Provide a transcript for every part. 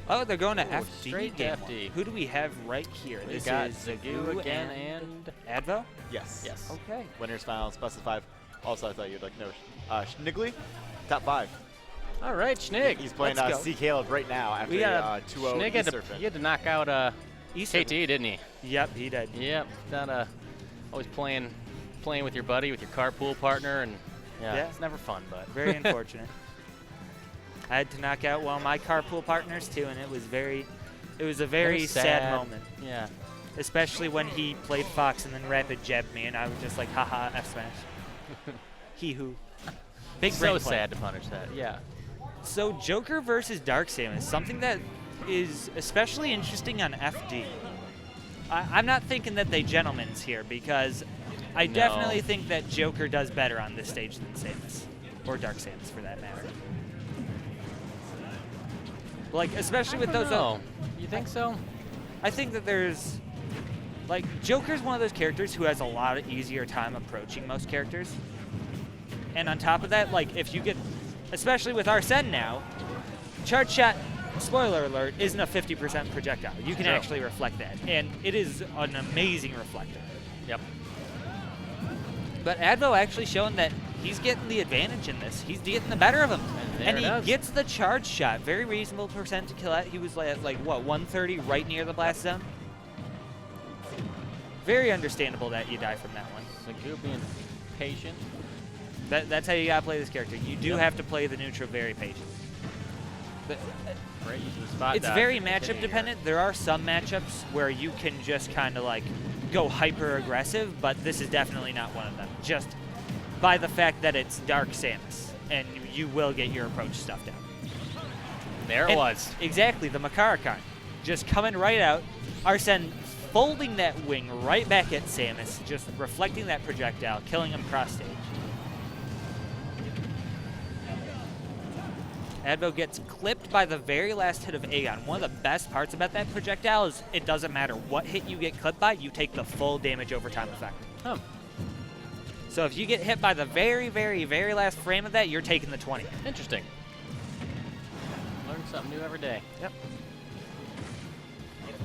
Oh, they're going to Ooh, FD. straight to game FD. one. Who do we have right here? We This got is Zagoo again and Advo? Yes. yes. Okay. Winners Finals, best of 5. Also, I thought you'd like know Schniggly, top 5. All right, Schnig. He's playing Let's go. C. Caleb right now after We got a 2-0 Schnig had to, Easterfin. he had to knock out Easter. KT, didn't he? Yep, he did. Yep. Not always playing with your buddy, with your carpool partner, and Yeah. it's never fun, but Very unfortunate. I had to knock out one of my carpool partners too, and it was a very sad moment. Yeah. Especially when he played Fox and then rapid jabbed me, and I was just like, haha, F smash. He-hoo. Big So brain play. sad to punish that. Yeah. So Joker versus Dark Samus, something that is especially interesting on FD. I'm not thinking that they gentlemen's here because I definitely think that Joker does better on this stage than Samus, or Dark Samus for that matter. Like, especially with those. Oh, you think so? I think that there's, like, Joker's one of those characters who has a lot of easier time approaching most characters. And on top of that, like, if you get, especially with Arsene now, charge shot, spoiler alert, isn't a 50% projectile. You can actually reflect that, and it is an amazing reflector. Yep. But Advo actually showing that he's getting the advantage in this. He's getting the better of him. And he gets the charge shot. Very reasonable percent to kill at. He was like what, 130 right near the blast zone? Very understandable that you die from that one. Zagoo being patient. That's how you gotta play this character. You do have to play the neutral very patient. But, Great use of the spot it's dodge very to matchup continue dependent. There are some matchups where you can just kind of like go hyper aggressive, but this is definitely not one of them. Just by the fact that it's Dark Samus, and you will get your approach stuff down. There it was. Exactly, the Makarakan. Just coming right out. Arsene folding that wing right back at Samus, just reflecting that projectile, killing him cross stage. Advo gets clipped by the very last hit of Aegon. One of the best parts about that projectile is it doesn't matter what hit you get clipped by, you take the full damage over time effect. Oh. So if you get hit by the very, very, very last frame of that, you're taking the 20. Interesting. Learn something new every day. Yep.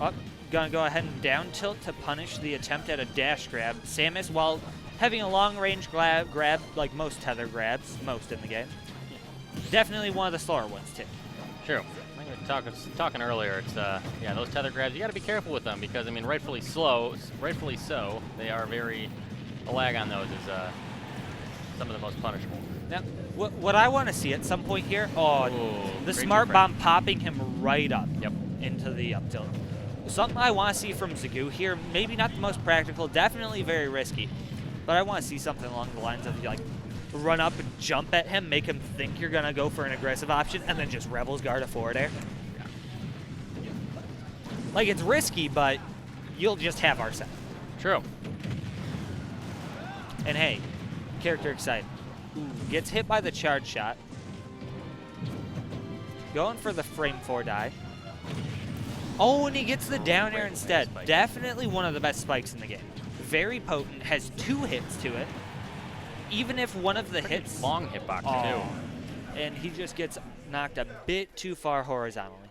Up, gonna go ahead and down tilt to punish the attempt at a dash grab. Samus, while having a long range grab like most tether grabs, most in the game, definitely one of the slower ones too. True. I think we were talking earlier. It's yeah, those tether grabs. You got to be careful with them because I mean, rightfully so. They are very. The lag on those is some of the most punishable. Now, what I want to see at some point here, the great smart bomb popping him right up Yep. into the up tilt. Something I want to see from Zagoo here, maybe not the most practical, definitely very risky, but I want to see something along the lines of like run up and jump at him, make him think you're going to go for an aggressive option, and then just Rebels guard a forward air. Like, it's risky, but you'll just have Arsene. True. And hey, character excited. Gets hit by the charge shot. Going for the frame 4 die. Oh, and he gets the down air instead. Definitely one of the best spikes in the game. Very potent, has 2 hits to it. Even if one of the hits... Long hitbox, too. And he just gets knocked a bit too far horizontally.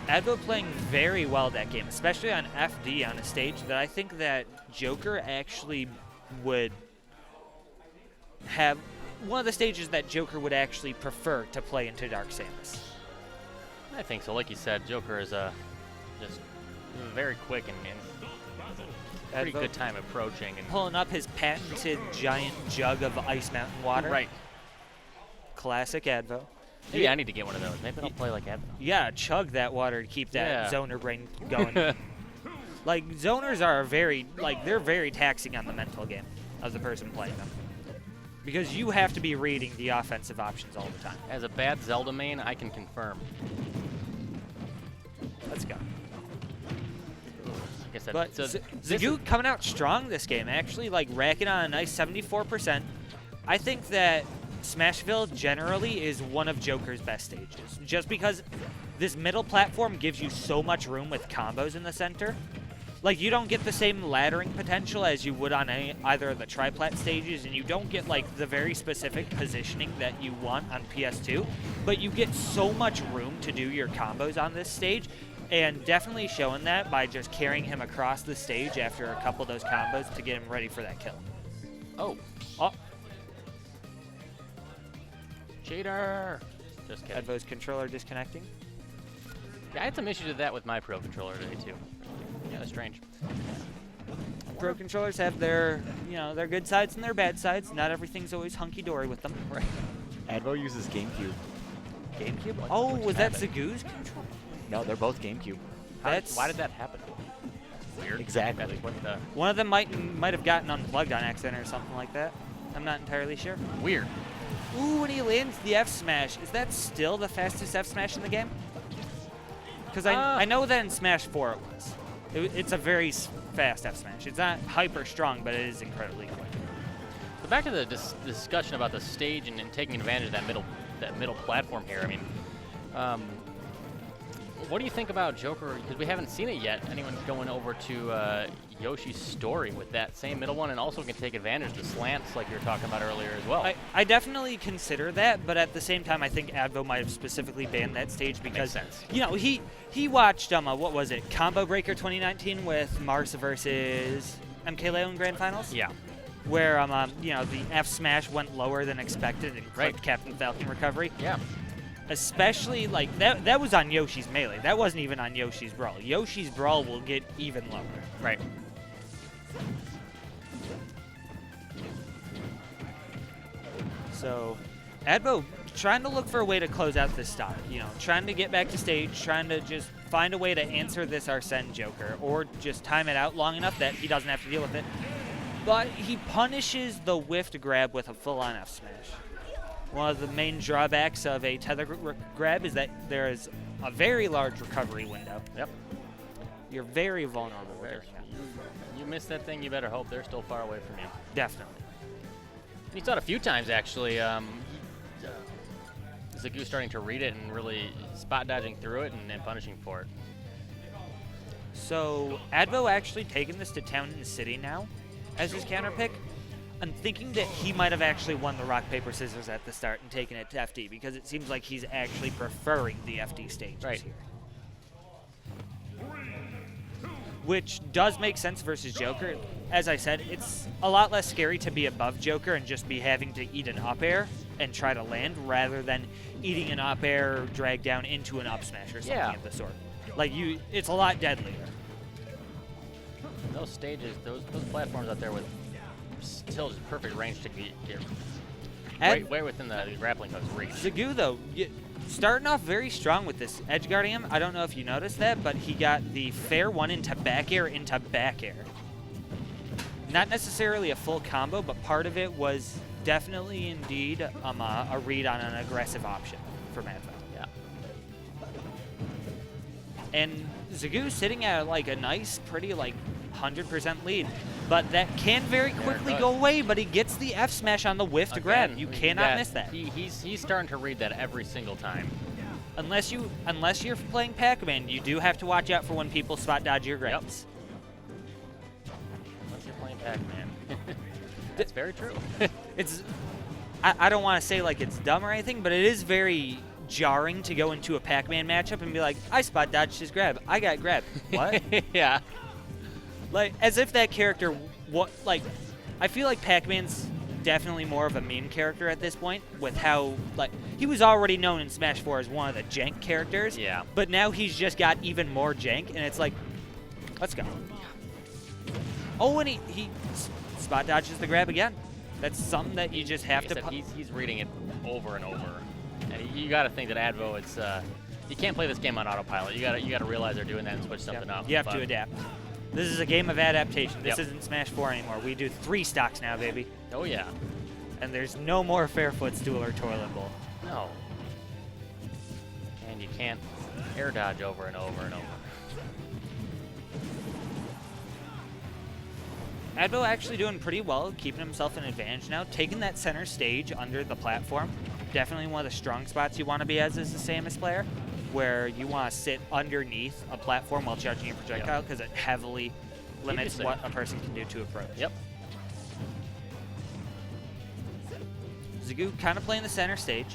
Advo playing very well that game, especially on FD on a stage that I think that Joker actually would have one of the stages that Joker would actually prefer to play into Dark Samus. I think so. Like you said, Joker is just very quick and pretty good time approaching. And pulling up his patented giant jug of Ice Mountain water. Right. Classic Advo. Maybe I need to get one of those. Maybe I'll play like Advo. Yeah, chug that water to keep that zoner brain going. Like, zoners are they're very taxing on the mental game of the person playing them. Because you have to be reading the offensive options all the time. As a bad Zelda main, I can confirm. Let's go. Like I said, But so Zagoo coming out strong this game, actually, like, racking on a nice 74%. I think that Smashville generally is one of Joker's best stages, just because this middle platform gives you so much room with combos in the center. like you don't get the same laddering potential as you would on either of the triplat stages, and you don't get like the very specific positioning that you want on PS2, but you get so much room to do your combos on this stage, and definitely showing that by just carrying him across the stage after a couple of those combos to get him ready for that kill. Oh. Oh, Cheater! Just kidding. Advo's controller disconnecting. Yeah, I had some issues with that with my Pro controller today too. Yeah, that's strange. Pro controllers have their, you know, their good sides and their bad sides. Not everything's always hunky-dory with them. Right. Advo uses GameCube. GameCube? What- Oh, what was that happened? Zagoo's controller? No, they're both GameCube. Why did that happen? Weird. Exactly. That's what the One of them might have gotten unplugged on accident or something like that. I'm not entirely sure. weird. Ooh, when he lands the F smash, is that still the fastest F smash in the game? Because I know that in Smash 4 it was. It's a very fast F smash. It's not hyper strong, but it is incredibly quick. So back to the discussion about the stage and taking advantage of that middle platform here. I mean, what do you think about Joker? Because we haven't seen it yet. Anyone going over to Yoshi's story with that same middle one, and also can take advantage of the slants like you were talking about earlier as well. I definitely consider that, but at the same time, I think Advo might have specifically banned that stage because, sense. you know, he watched what was it, Combo Breaker 2019 with Mars versus MKLeo in Grand Finals. Yeah. Where you know, the F smash went lower than expected and clipped Right. Captain Falcon recovery. Yeah. Especially like that was on Yoshi's Melee. That wasn't even on Yoshi's Brawl. Yoshi's Brawl will get even lower. Right. So, Advo trying to look for a way to close out this stock. You know, trying to get back to stage, trying to just find a way to answer this Arsene Joker, or just time it out long enough that he doesn't have to deal with it. But he punishes the whiffed grab with a full-on F smash. One of the main drawbacks of a tether grab is that there is a very large recovery window. Yep. You're very vulnerable during that. You miss that thing, you better hope they're still far away from you. Definitely. You saw it a few times actually. Zagoo starting to read it and really spot dodging through it and punishing for it. So Advo actually taking this to Town and City now as his counter pick. I'm thinking that he might have actually won the rock, paper, scissors at the start and taken it to FD because it seems like he's actually preferring the FD stages Right. here. Which does make sense versus Joker. As I said, it's a lot less scary to be above Joker and just be having to eat an up air and try to land rather than eating an up air, drag down into an up smash or something of the sort. Like it's a lot deadlier. Those stages, those platforms out there with still just perfect range to get way within the grappling hook's reach. Zagoo, though, starting off very strong with this edge guarding him. I don't know if you noticed that, but he got the fair one into back air. Not necessarily a full combo, but part of it was definitely indeed a read on an aggressive option for Advo. Yeah. And Zagoo sitting at like a nice, pretty like 100% lead, but that can very quickly go away. But he gets the F smash on the whiff to grab. You cannot miss that. He's starting to read that every single time. Unless you're playing Pac-Man, you do have to watch out for when people spot dodge your grabs. Unless you're playing Pac-Man. That's very true. I don't want to say like it's dumb or anything, but it is very jarring to go into a Pac-Man matchup and be like, I spot dodged his grab. I got grabbed. What? Yeah. Like, as if that character, I feel like Pac-Man's definitely more of a meme character at this point with how, like, he was already known in Smash 4 as one of the jank characters. Yeah. But now he's just got even more jank, and it's like, let's go. Oh, and he spot dodges the grab again. That's something that you just have to... He's reading it over and over. And you got to think that Advo, it's you can't play this game on autopilot. You got to realize they're doing that and switch something up. You have to adapt. This is a game of adaptation. This Yep. isn't Smash 4 anymore. We do 3 stocks now, baby. Oh, yeah. And there's no more Fairfoot's duel or toilet bowl. No. And you can't air dodge over and over and over. Advo actually doing pretty well, keeping himself an advantage now, taking that center stage under the platform. Definitely one of the strong spots you want to be as a Samus player, where you want to sit underneath a platform while charging your projectile because it heavily limits what a person can do to approach. Yep. Zagoo kind of playing the center stage.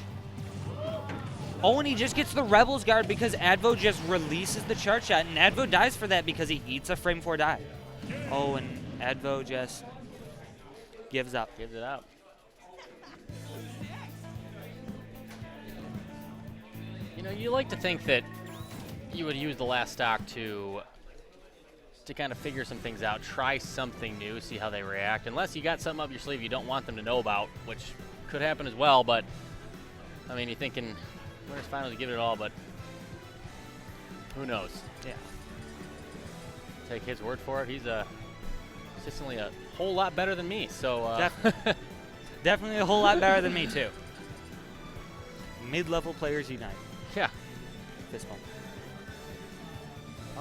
Oh, and he just gets the Rebels guard because Advo just releases the charge shot, and Advo dies for that because he eats a frame 4 die. Oh, and Advo just gives up. Gives it up. You know, you like to think that you would use the last stock to kind of figure some things out, try something new, see how they react. Unless you got something up your sleeve you don't want them to know about, which could happen as well. But I mean, you're thinking Winners Finals, give it all, but who knows? Yeah. Take his word for it. He's consistently a whole lot better than me. So Definitely a whole lot better than me too. Mid-level players unite. Yeah. Fist bump.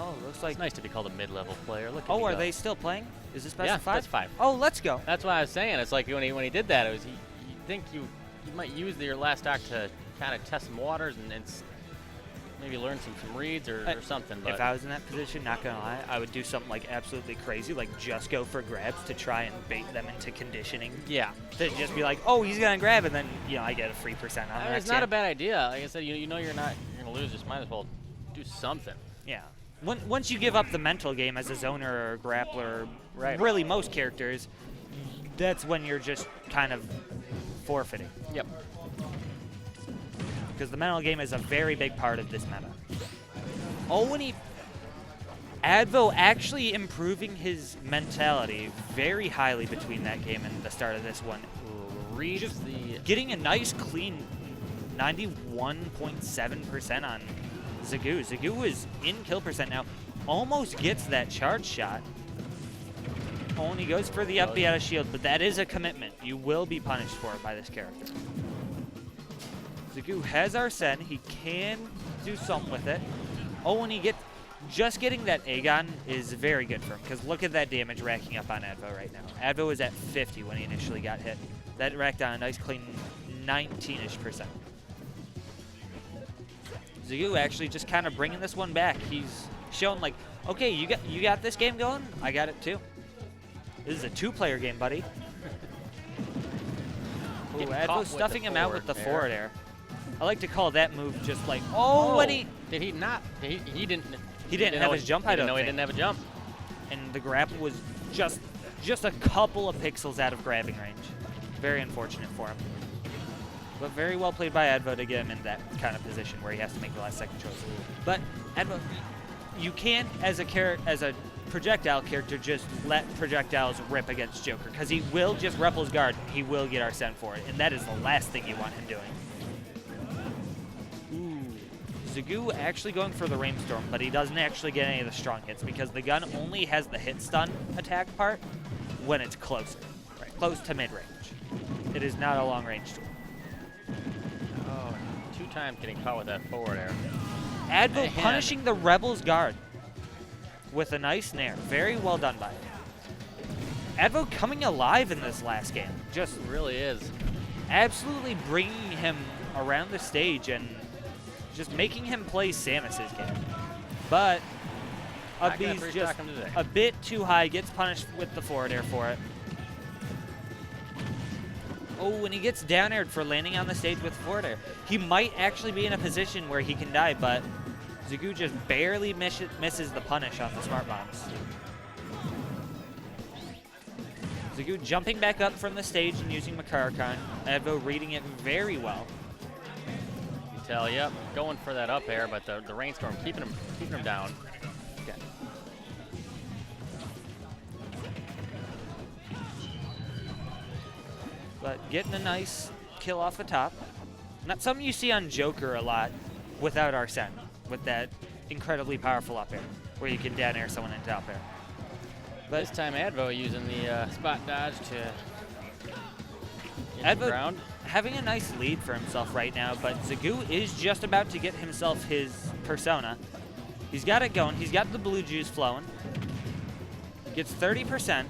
Oh, looks like. It's nice to be called a mid-level player. Look at Oh, me are go. they still playing? Is this best Yeah, of 5? that's 5. Oh, let's go. That's why I was saying. It's like when he did that, it was you think you might use your last stock to kind of test some waters and maybe learn some reads or something. But If I was in that position, not gonna lie, I would do something like absolutely crazy, like just go for grabs to try and bait them into conditioning. yeah, To just be like, oh, he's gonna grab, and then I get a free percent on the next it's not a game. bad idea. Like I said, you know you're gonna lose. Just might as well do something. Yeah. Once you give up the mental game as a zoner or a grappler, Right. really most characters, that's when you're just kind of forfeiting. Yep. Because the mental game is a very big part of this meta. Oh, and Advo actually improving his mentality very highly between that game and the start of this one. Reads Just the getting a nice clean 91.7% on Zagoo. Zagoo is in kill percent now. Almost gets that charge shot. Only goes for the up B out of shield, but that is a commitment. You will be punished for it by this character. Zagoo has Arsene. He can do something with it. Oh, and just getting that Aegon is very good for him, because look at that damage racking up on Advo right now. Advo was at 50 when he initially got hit. That racked on a nice clean 19-ish%. Zagoo actually just kind of bringing this one back. He's shown like, okay, you got this game going? I got it too. This is a 2-player game, buddy. Ooh, Getting Advo caught stuffing with him the out with the forward forward air. I like to call that move just like, oh, when he did he not? He didn't. He didn't have his jump, I don't know he think. didn't have a jump. And the grapple was just a couple of pixels out of grabbing range. Very unfortunate for him. But very well played by Advo to get him in that kind of position where he has to make the last second choice. But Advo, you can't, as a projectile character, just let projectiles rip against Joker, because he will just rep his guard. He will get Arsene for it, and that is the last thing you want him doing. Zagoo actually going for the Rainstorm, but he doesn't actually get any of the strong hits because the gun only has the hit stun attack part when it's closer, right? Close to mid-range. It is not a long-range tool. Oh, 2 times getting caught with that forward air. Advo Man. punishing the Rebels guard with a nice nair. Very well done by him. Advo coming alive in this last game. Just It really is. absolutely bringing him around the stage and just making him play Samus's game. But Not gonna Ubby's free just stock him today. a bit too high, gets punished with the forward air for it. Oh, and he gets down aired for landing on the stage with forward air. He might actually be in a position where he can die, but Zagoo just barely misses the punish on the smart bombs. Zagoo jumping back up from the stage and using Makarakan. Advo reading it very well. You tell, yep, going for that up air, but the Rainstorm keeping him down. Okay. But getting a nice kill off the top. Not something you see on Joker a lot without Arsene, with that incredibly powerful up air, where you can down air someone into up air. But This time Advo using the spot dodge to get the Advo ground. having a nice lead for himself right now, but Zagoo is just about to get himself his persona. He's got it going. He's got the blue juice flowing. Gets 30%.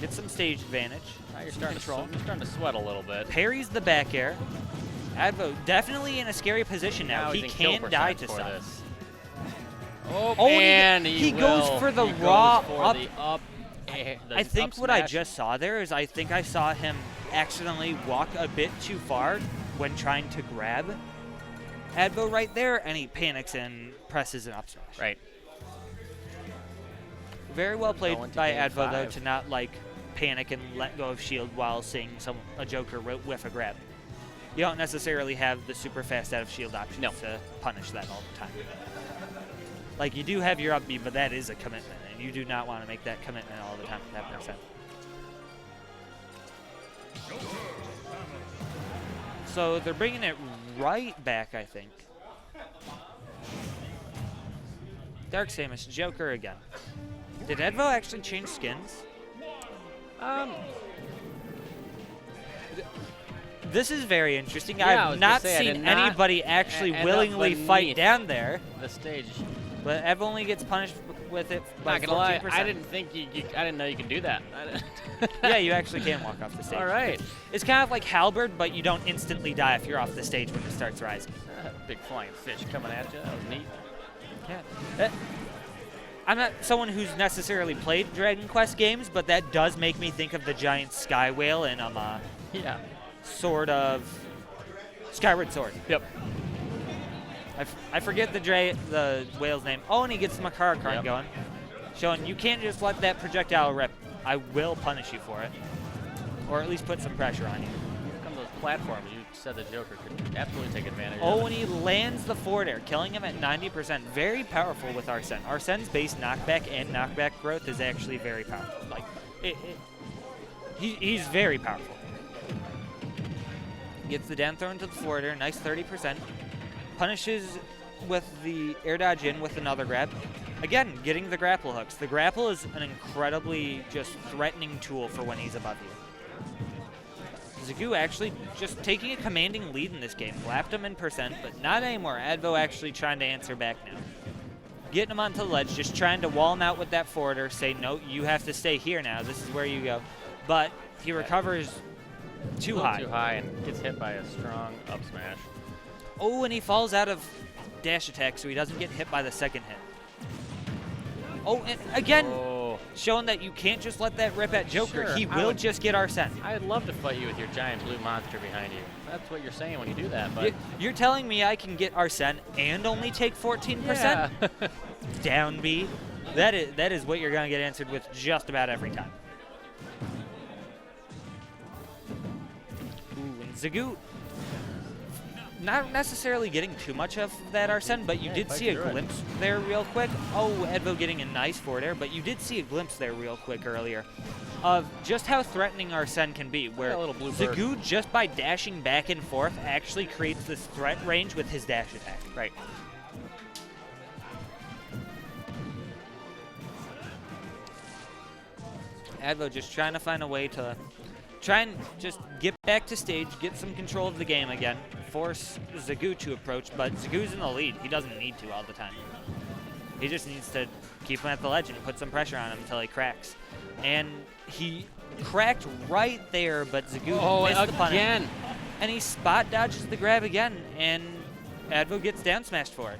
Gets some stage advantage. Now you're some starting to sweat a little bit. Parries the back air. Advo definitely in a scary position now. He he's in kill can die percent to for some. this. Oh, and he goes for the raw up. I think what I smash. just saw there is I think I saw him accidentally walk a bit too far when trying to grab Advo right there, and he panics and presses an up smash. Right. Very well played Going to by game Advo, though, 5. to not like panic and let go of shield while seeing a Joker whiff a grab. You don't necessarily have the super fast out of shield option to punish that all the time. Like, you do have your up B, but that is a commitment, and you do not want to make that commitment all the time with that percent. So they're bringing it right back, I think. Dark Samus, Joker again. Did Advo actually change skins? This is very interesting. Yeah, I've not seen anybody actually willingly fight down there. The stage. But Advo only gets punished with it by 14%. Not gonna lie, I didn't think I didn't know you could do that. Yeah, you actually can walk off the stage. All right. It's kind of like Halberd, but you don't instantly die if you're off the stage when it starts rising. Big flying fish coming at you. That was neat. Yeah. I'm not someone who's necessarily played Dragon Quest games, but that does make me think of the giant sky whale in Yeah. sort of Skyward Sword. Yep. I forget the whale's name. Oh, and he gets the Makara card going, showing you can't just let that projectile rip. I will punish you for it, or at least put some pressure on you. Here come those platforms. You said the Joker could absolutely take advantage Oh, of. and he lands the forward air, killing him at 90%. Very powerful with Arsene. Arsene's base knockback and knockback growth is actually very powerful. Like, he's very powerful. Gets the down throw into the forward air, nice 30%. Punishes with the air dodge in with another grab. Again, getting the grapple hooks. The grapple is an incredibly just threatening tool for when he's above you. Zagoo actually just taking a commanding lead in this game. Lapped him in percent, but not anymore. Advo actually trying to answer back now. Getting him onto the ledge, just trying to wall him out with that forwarder. Say, no, you have to stay here now. This is where you go. But he recovers too high. Too high and gets hit by a strong up smash. Oh, and he falls out of dash attack, so he doesn't get hit by the second hit. Oh, and again, showing that you can't just let that rip at Joker. Sure, He will just get Arsene. I'd love to fight you with your giant blue monster behind you. That's what you're saying when you do that, but... You're telling me I can get Arsene and only take 14%? Yeah. Down B. That is what you're going to get answered with just about every time. Ooh, and Zagoo, not necessarily getting too much of that Arsene, but you did see a glimpse there real quick. Oh, Advo getting a nice forward air, but you did see a glimpse there real quick earlier of just how threatening Arsene can be, where Zagoo, just by dashing back and forth, actually creates this threat range with his dash attack. Right. Advo just trying to find a way to try and just get back to stage, get some control of the game again, force Zagoo to approach, but Zagoo's in the lead. He doesn't need to all the time. He just needs to keep him at the ledge and put some pressure on him until he cracks. And he cracked right there, but Zagoo missed the punish. And he spot dodges the grab again, and Advo gets down smashed for it.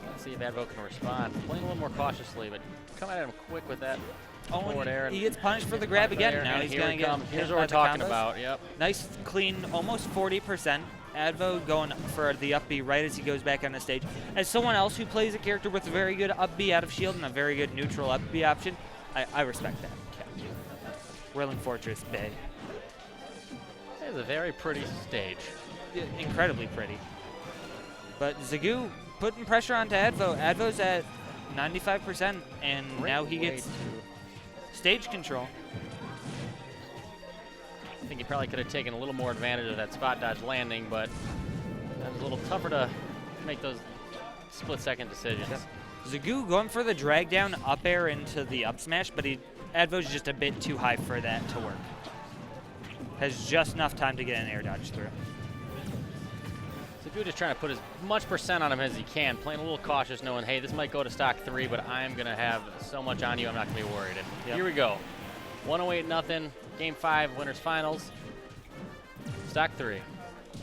Let's see if Advo can respond. Playing a little more cautiously, but come at him quick with that. Oh, and he gets punished for the grab again. Now he's going to get Here's what we're talking about. Yep. Nice, clean, almost 40%. Advo going for the up B right as he goes back on the stage. As someone else who plays a character with a very good up B out of shield and a very good neutral up B option, I respect that. Whirling Fortress Bay. It's a very pretty stage. Incredibly pretty. But Zagoo putting pressure onto Advo. Advo's at 95%, and now he gets stage control. I think he probably could have taken a little more advantage of that spot dodge landing, but that was a little tougher to make those split-second decisions. Zagoo going for the drag down up air into the up smash, but Advo's just a bit too high for that to work. Has just enough time to get an air dodge through. Zagoo just trying to put as much percent on him as he can, playing a little cautious, knowing, hey, this might go to stock 3, but I'm going to have so much on you, I'm not going to be worried. And here we go. 108-0, Game 5, Winners Finals. Stock 3.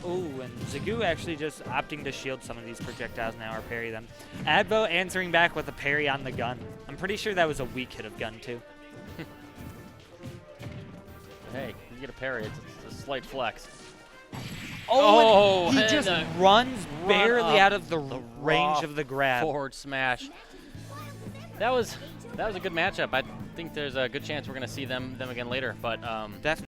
Oh, and Zagoo actually just opting to shield some of these projectiles now or parry them. Advo answering back with a parry on the gun. I'm pretty sure that was a weak hit of gun too. Hey, you get a parry. It's a slight flex. Oh, and he and just a runs run barely up out of the range raw of the grab. Forward smash. That was a good matchup. I think there's a good chance we're going to see them again later. But Definitely.